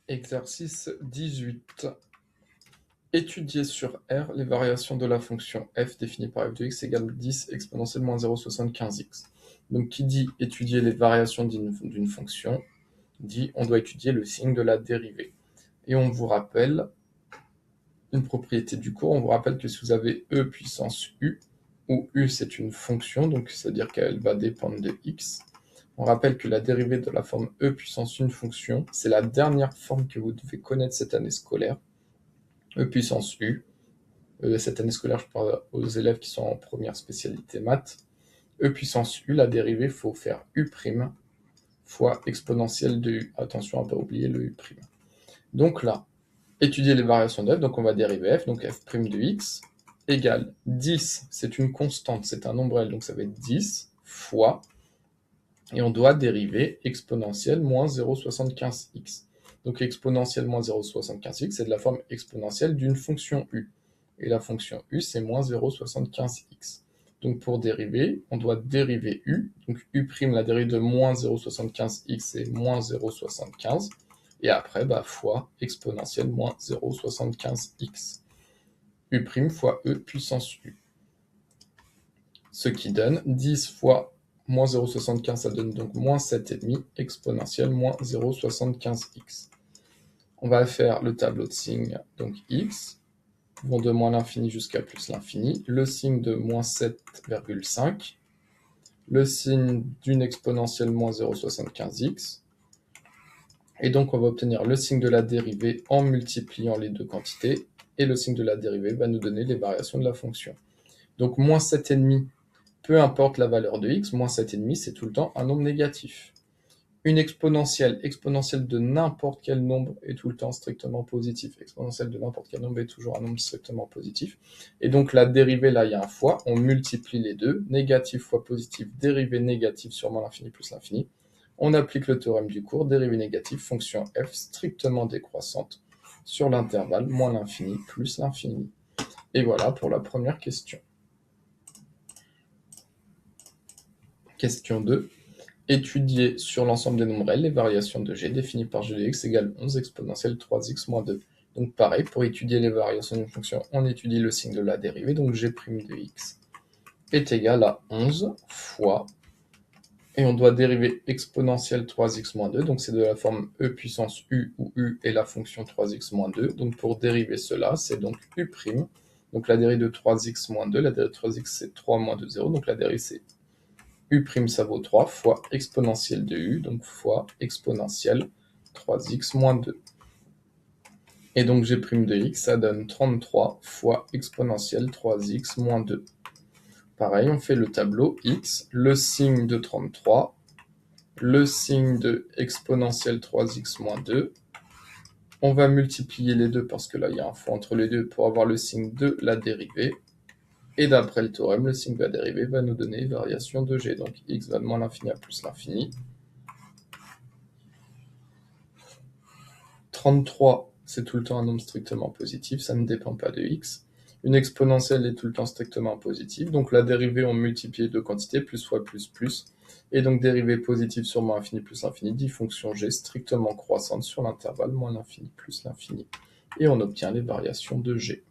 Exercice 18. Étudier sur R les variations de la fonction f définie par f de x égale 10 exponentielle moins 0,75x. Donc qui dit étudier les variations d'une fonction, dit on doit étudier le signe de la dérivée. Et on vous rappelle une propriété du cours, on vous rappelle que si vous avez e puissance u, où u c'est une fonction, donc c'est-à-dire qu'elle va dépendre de x, on rappelle que la dérivée de la forme e puissance une fonction, c'est la dernière forme que vous devez connaître cette année scolaire. E puissance u. Cette année scolaire, je parle aux élèves qui sont en première spécialité maths. E puissance u, la dérivée, il faut faire u' fois exponentielle de u. Attention à ne pas oublier le u'. Donc là, étudier les variations de f, donc on va dériver f, donc f' de x, égale 10, c'est une constante, c'est un nombre L, donc ça va être 10 fois, et on doit dériver exponentielle moins 0,75x. Donc exponentielle moins 0,75x, c'est de la forme exponentielle d'une fonction u. Et la fonction u, c'est moins 0,75x. Donc pour dériver, on doit dériver u. Donc u', la dérivée de moins 0,75x, c'est moins 0,75. Et après, fois exponentielle moins 0,75x. U' fois e puissance u. Ce qui donne 10 fois moins 0,75, ça donne donc moins 7,5 exponentielle moins 0,75x. On va faire le tableau de signes, donc x, vont de moins l'infini jusqu'à plus l'infini, le signe de moins 7,5, le signe d'une exponentielle moins 0,75x, et donc on va obtenir le signe de la dérivée en multipliant les deux quantités, et le signe de la dérivée va nous donner les variations de la fonction. Donc moins 7,5, peu importe la valeur de x, moins 7,5, c'est tout le temps un nombre négatif. Une exponentielle de n'importe quel nombre est tout le temps strictement positif. Exponentielle de n'importe quel nombre est toujours un nombre strictement positif. Et donc la dérivée, là, il y a un fois, on multiplie les deux, négatif fois positif, dérivée négative sur moins l'infini plus l'infini. On applique le théorème du cours, dérivée négative, fonction f strictement décroissante sur l'intervalle moins l'infini plus l'infini. Et voilà pour la première question. Question 2. Étudier sur l'ensemble des nombres L les variations de g définies par g de x égale 11 exponentielle 3x moins 2. Donc pareil, pour étudier les variations d'une fonction, on étudie le signe de la dérivée, donc g' de x est égal à 11 fois, et on doit dériver exponentielle 3x moins 2, donc c'est de la forme e puissance u, où u est la fonction 3x moins 2, donc pour dériver cela, c'est donc u', donc la dérivée de 3x moins 2, la dérivée de 3x c'est 3 moins 2, 0, donc la dérivée c'est u', ça vaut 3 fois exponentielle de u, donc fois exponentielle 3x moins 2. Et donc g' de x, ça donne 33 fois exponentielle 3x moins 2. Pareil, on fait le tableau x, le signe de 33, le signe de exponentielle 3x moins 2. On va multiplier les deux parce que là, il y a un fois entre les deux pour avoir le signe de la dérivée. Et d'après le théorème, le signe de la dérivée va nous donner une variation de g. Donc x va de moins l'infini à plus l'infini. 33, c'est tout le temps un nombre strictement positif, ça ne dépend pas de x. Une exponentielle est tout le temps strictement positive, donc la dérivée, on multiplie les deux quantités, plus fois plus plus. Et donc dérivée positive sur moins l'infini plus l'infini dit fonction g strictement croissante sur l'intervalle moins l'infini plus l'infini. Et on obtient les variations de g.